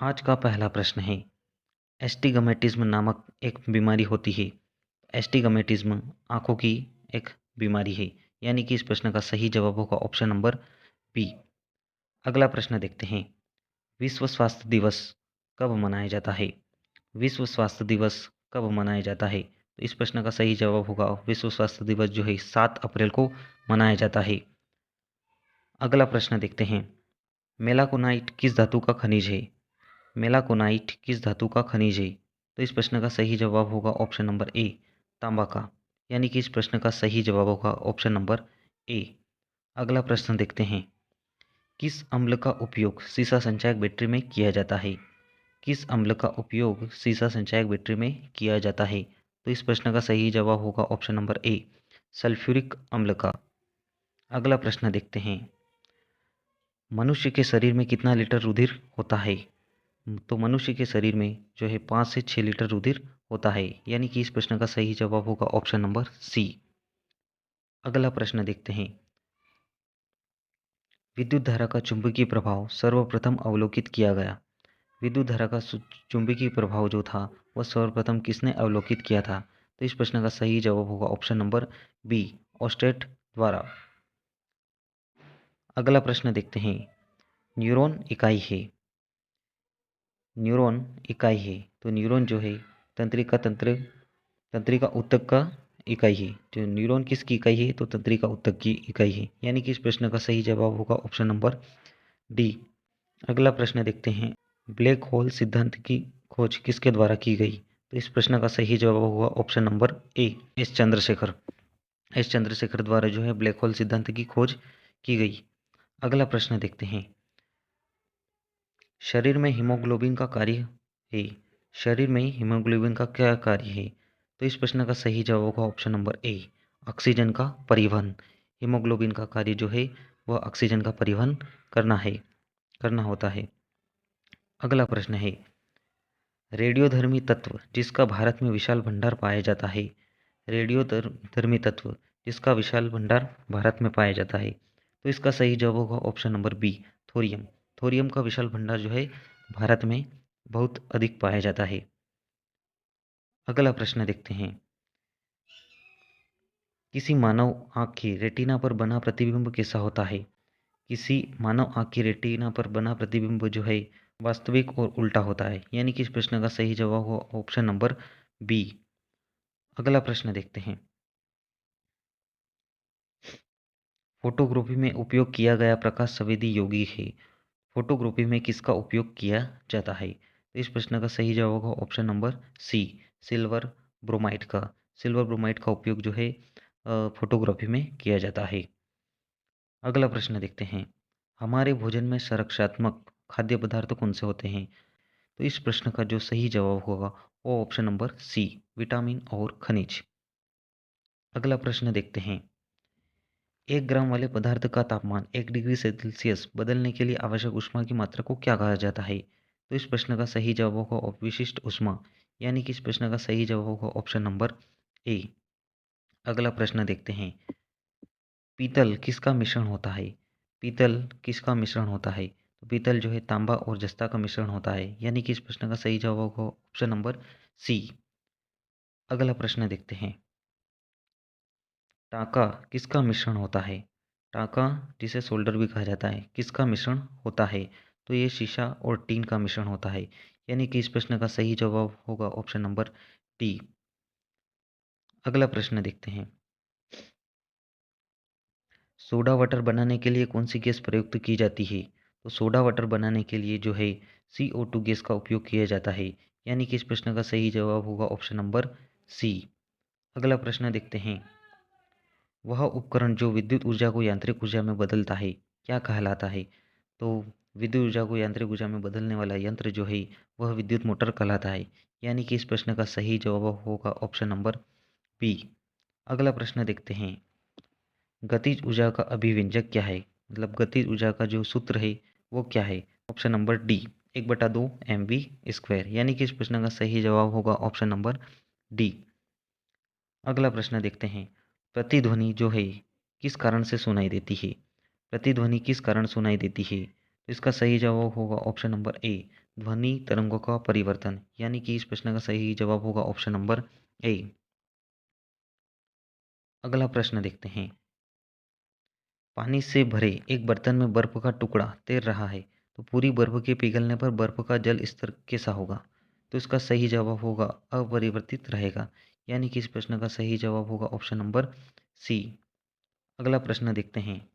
आज का पहला प्रश्न है, एस्टिगमेटिज्म नामक एक बीमारी होती है। एस्टिगमेटिज्म आंखों की एक बीमारी है, यानी कि इस प्रश्न का सही जवाब होगा ऑप्शन नंबर बी। अगला प्रश्न देखते हैं, विश्व स्वास्थ्य दिवस कब मनाया जाता है? विश्व स्वास्थ्य दिवस कब मनाया जाता है? तो इस प्रश्न का सही जवाब होगा विश्व स्वास्थ्य दिवस जो है 7 अप्रैल को मनाया जाता है। अगला प्रश्न देखते हैं, मेलाकोनाइट किस धातु का खनिज है? मेलाकोनाइट किस धातु का खनिज है? तो इस प्रश्न का सही जवाब होगा ऑप्शन नंबर ए, तांबा का। यानी कि इस प्रश्न का सही जवाब होगा ऑप्शन नंबर ए। अगला प्रश्न देखते हैं, किस अम्ल का उपयोग सीसा संचायक बैटरी में किया जाता है? किस अम्ल का उपयोग सीसा संचायक बैटरी में किया जाता है? तो इस प्रश्न का सही जवाब होगा ऑप्शन नंबर ए, सल्फ्यूरिक अम्ल का। अगला प्रश्न देखते हैं, मनुष्य के शरीर में कितना लीटर रुधिर होता है? तो मनुष्य के शरीर में जो है 5 से 6 लीटर रुधिर होता है, यानी कि इस प्रश्न का सही जवाब होगा ऑप्शन नंबर सी। अगला प्रश्न देखते हैं, विद्युत धारा का चुंबकीय प्रभाव सर्वप्रथम अवलोकित किया गया। विद्युत धारा का चुंबकीय प्रभाव जो था वह सर्वप्रथम किसने अवलोकित किया था? तो इस प्रश्न का सही जवाब होगा ऑप्शन नंबर बी, ऑस्टेट द्वारा। अगला प्रश्न देखते हैं, न्यूरॉन इकाई है। न्यूरॉन इकाई है, तो न्यूरॉन जो है तंत्रिका ऊतक का इकाई है। जो न्यूरॉन किसकी इकाई है? तो तंत्रिका ऊतक की इकाई है, यानी कि इस प्रश्न का सही जवाब होगा ऑप्शन नंबर डी। अगला प्रश्न देखते हैं, ब्लैक होल सिद्धांत की खोज किसके द्वारा की गई? तो इस प्रश्न का सही जवाब होगा option number A, S Chandrashekhar. S Chandrashekhar द्वारा जो है ब्लैक होल सिद्धांत की खोज की गई। अगला प्रश्न देखते हैं, शरीर में हीमोग्लोबिन का कार्य है। शरीर में हीमोग्लोबिन का क्या कार्य है? तो इस प्रश्न का सही जवाब होगा ऑप्शन नंबर ए, ऑक्सीजन का परिवहन। हीमोग्लोबिन का कार्य जो है वह ऑक्सीजन का परिवहन करना होता है। अगला प्रश्न है, रेडियोधर्मी तत्व जिसका भारत में विशाल भंडार पाया जाता है। रेडियोधर्मी तत्व जिसका विशाल भंडार भारत में पाया जाता है, तो इसका सही जवाब होगा option number B, thorium. Thorium का विशाल भंडार जो है भारत में बहुत अधिक पाया जाता है। अगला प्रश्न देखते हैं, किसी मानव आँख की रेटिना पर बना प्रतिबिंब कैसा होता है? किसी मानव आँख की रेटिना पर बना प्रतिबिंब जो है वास्तविक और उल्टा होता है, यानी कि इस प्रश्न का सही जवाब होगा ऑप्शन नंबर बी। अगला प्रश्न देखते हैं, फोटोग्राफी में उपयोग किया गया प्रकाश संवेदी यौगिक है। फोटोग्राफी में किसका उपयोग किया जाता है? तो इस प्रश्न का सही जवाब होगा option number C, silver bromide का। सिल्वर ब्रोमाइड का उपयोग जो है फोटोग्राफी में किया जाता है। अगला प्रश्न देखते हैं, हमारे भोजन में संरक्षात्मक खाद्य पदार्थ कौन से होते हैं? तो इस प्रश्न का जो सही जवाब होगा वो ऑप्शन नंबर सी, विटामिन और खनिज। अगला प्रश्न देखते हैं, 1 ग्राम वाले पदार्थ का तापमान 1 डिग्री सेल्सियस बदलने के लिए आवश्यक ऊष्मा की मात्रा को क्या कहा जाता है? तो इस प्रश्न का सही जवाब होगा विशिष्ट ऊष्मा, यानी कि इस प्रश्न का सही जवाब होगा ऑप्शन नंबर ए। अगला प्रश्न देखते हैं, पीतल किसका मिश्रण होता है? पीतल किसका मिश्रण होता है? तो पीतल जो है तांबा और जस्ता का मिश्रण होता है, यानी कि इस प्रश्न का सही जवाब होगा ऑप्शन नंबर सी। अगला प्रश्न देखते हैं, टाका किसका मिश्रण होता है? टाका जिसे सोल्डर भी कहा जाता है, किसका मिश्रण होता है? तो ये शीशा और टीन का मिश्रण होता है, यानी कि इस प्रश्न का सही जवाब होगा ऑप्शन नंबर डी। अगला प्रश्न देखते हैं, सोडा वाटर बनाने के लिए कौन सी गैस प्रयुक्त की जाती है? तो सोडा वाटर बनाने के लिए जो है CO2 गैस का उपयोग किया जाता है, यानी कि इस प्रश्न का सही जवाब होगा ऑप्शन नंबर सी। अगला प्रश्न देखते हैं, वह उपकरण जो विद्युत ऊर्जा को यांत्रिक ऊर्जा में बदलता है क्या कहलाता है? तो विद्युत ऊर्जा को यांत्रिक ऊर्जा में बदलने वाला यंत्र जो है वह विद्युत मोटर कहलाता है, यानी कि इस प्रश्न का सही जवाब होगा ऑप्शन नंबर बी। अगला प्रश्न देखते हैं, गतिज ऊर्जा का अभिव्यंजक क्या है? मतलब गतिज ऊर्जा का जो सूत्र है वो क्या है? ऑप्शन नंबर डी, 1/2 mv², यानी कि इस प्रश्न का सही जवाब होगा ऑप्शन नंबर डी। अगला प्रश्न देखते हैं, प्रतिध्वनि जो है किस कारण से सुनाई देती है? प्रतिध्वनि किस कारण सुनाई देती है? तो इसका सही जवाब होगा ऑप्शन नंबर ए, ध्वनि तरंगों का परिवर्तन, यानी कि इस प्रश्न का सही जवाब होगा ऑप्शन नंबर ए। अगला प्रश्न देखते हैं। पानी से भरे एक बर्तन में बर्फ का टुकड़ा तैर रहा है, तो पूरी बर्फ के पिघलने पर बर्फ का जल स्तर कैसा होगा? तो इसका सही जवाब होगा अपरिवर्तित रहेगा, यानी कि इस प्रश्न का सही जवाब होगा ऑप्शन नंबर सी। अगला प्रश्न देखते हैं।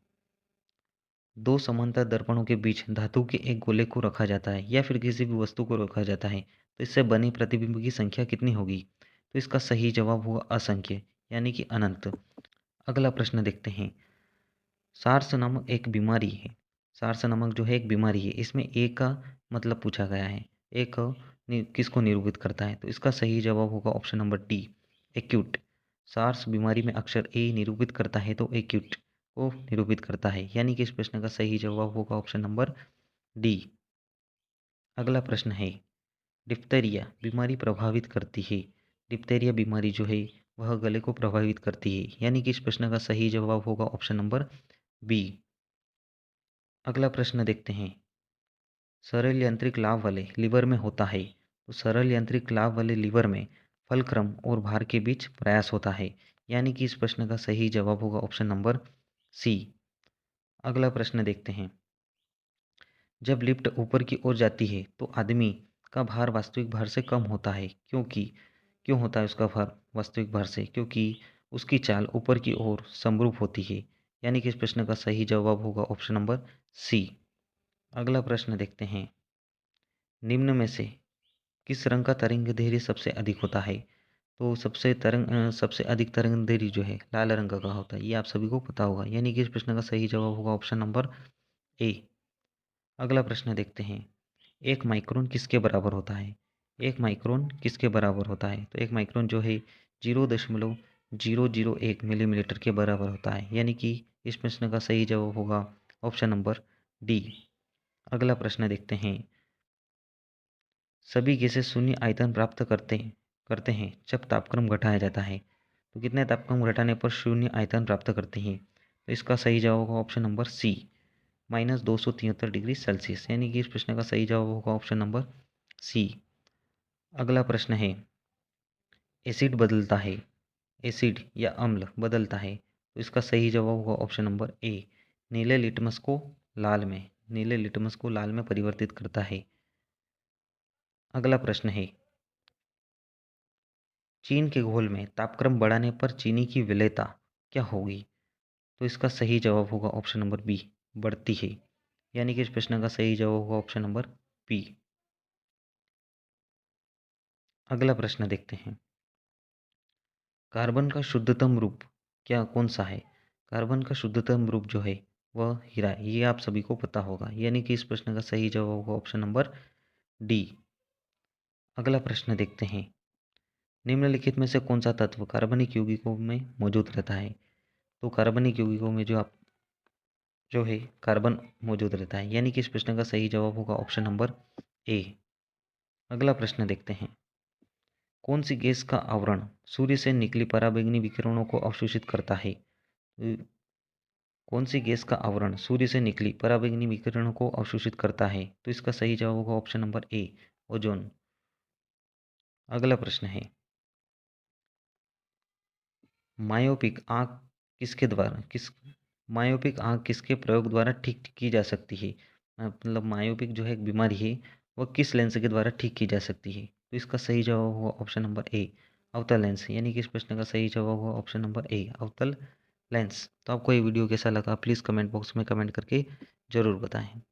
दो समांतर दर्पणों के बीच धातु के एक गोले को रखा जाता है या फिर किसी भी वस्तु को रखा जाता है, तो इससे बनी प्रतिबिंब की संख्या कितनी होगी? तो इसका सही जवाब होगा असंख्य, यानी कि अनंत। अगला प्रश्न देखते हैं। सार्स नामक एक बीमारी है। सार्स नामक जो है एक बीमारी है, इसमें ए का मतलब पूछा गया है। ए का किसको निरूपित करता है? तो इसका सही जवाब होगा option number D, acute. SARS बीमारी में अक्षर ए निरूपित करता है तो एक्यूट को निरूपित करता है, यानी कि इस प्रश्न का सही जवाब होगा ऑप्शन नंबर डी। अगला प्रश्न है। डिप्थीरिया बीमारी प्रभावित करती है। डिप्थीरिया बीमारी जो है वह गले को प्रभावित करती है, यानी कि इस प्रश्न का सही जवाब होगा ऑप्शन नंबर बी। अगला प्रश्न देखते हैं। सरल यांत्रिक लाभ वाले लीवर में होता है, तो सरल यांत्रिक लाभ वाले लीवर में फलक्रम और भार के बीच प्रयास होता है, यानी कि इस प्रश्न का सही जवाब होगा ऑप्शन नंबर सी। अगला प्रश्न देखते हैं। जब लिफ्ट ऊपर की ओर जाती है तो आदमी का भार वास्तविक भार से कम होता है, क्यों होता है उसका भार वास्तविक भार से? क्योंकि उसकी चाल ऊपर की ओर समरूप होती है, यानी कि इस प्रश्न का सही जवाब होगा ऑप्शन नंबर सी। अगला प्रश्न देखते हैं। निम्न में से किस रंग का तरंगदैर्घ्य सबसे अधिक होता है? तो सबसे अधिक तरंगदैर्घ्य जो है लाल रंग का होता है, ये आप सभी को पता होगा, यानी कि इस प्रश्न का सही जवाब होगा ऑप्शन नंबर ए। अगला प्रश्न देखते हैं। एक माइक्रोन किसके बराबर होता है? एक माइक्रोन किसके बराबर होता है? तो एक माइक्रोन जो है 0.001 मिलीमीटर के बराबर होता है, यानी कि इस प्रश्न का सही जवाब होगा ऑप्शन नंबर डी। अगला प्रश्न देखते हैं। सभी गैसें शून्य आयतन प्राप्त करते हैं जब तापक्रम घटाया जाता है, तो कितने तापक्रम घटाने पर शून्य आयतन प्राप्त करते हैं? तो इसका सही जवाब होगा option number C, -273 degree Celsius, यानी कि इस प्रश्न का सही जवाब होगा ऑप्शन नंबर सी। अगला प्रश्न है। एसिड बदलता है, एसिड या अम्ल बदलता है, तो इसका सही जवाब होगा ऑप्शन नंबर ए, नीले लिटमस को लाल में परिवर्तित करता है। अगला प्रश्न है। चीन के घोल में तापक्रम बढ़ाने पर चीनी की विलेयता क्या होगी? तो इसका सही जवाब होगा ऑप्शन नंबर बी, बढ़ती है, यानी कि इस प्रश्न का सही जवाब होगा ऑप्शन नंबर बी। अगला प्रश्न देखते हैं। कार्बन का शुद्धतम रूप कौन सा है? कार्बन का शुद्धतम रूप जो है वह हीरा है, ये आप सभी को पता होगा, यानी कि इस प्रश्न का सही जवाब होगा ऑप्शन नंबर डी। अगला प्रश्न देखते हैं। निम्नलिखित में से कौन सा तत्व कार्बनिक यौगिकों में मौजूद रहता है? तो कार्बनिक यौगिकों में जो है कार्बन मौजूद रहता है, यानी कि इस प्रश्न का सही जवाब होगा ऑप्शन नंबर ए। अगला प्रश्न देखते हैं। कौन सी गैस का आवरण सूर्य से निकली पराबैंगनी विकिरणों को अवशोषित करता है? कौन सी गैस का आवरण सूर्य से निकली पराबैंगनी विकिरणों को अवशोषित करता है? तो इसका सही जवाब होगा ऑप्शन नंबर ए, ओजोन। अगला प्रश्न है। मायोपिक आंख किस मायोपिक आंख किसके प्रयोग द्वारा ठीक की जा सकती है? मतलब मायोपिक जो है एक बीमारी है, वह किस लेंस के द्वारा ठीक की जा सकती है? तो इसका सही जवाब होगा ऑप्शन नंबर ए, अवतल लेंस, यानी कि इस प्रश्न का सही जवाब होगा ऑप्शन नंबर ए, अवतल लेंस। तो आपको ये वीडियो कैसा लगा प्लीज़ कमेंट बॉक्स में कमेंट करके ज़रूर बताएं।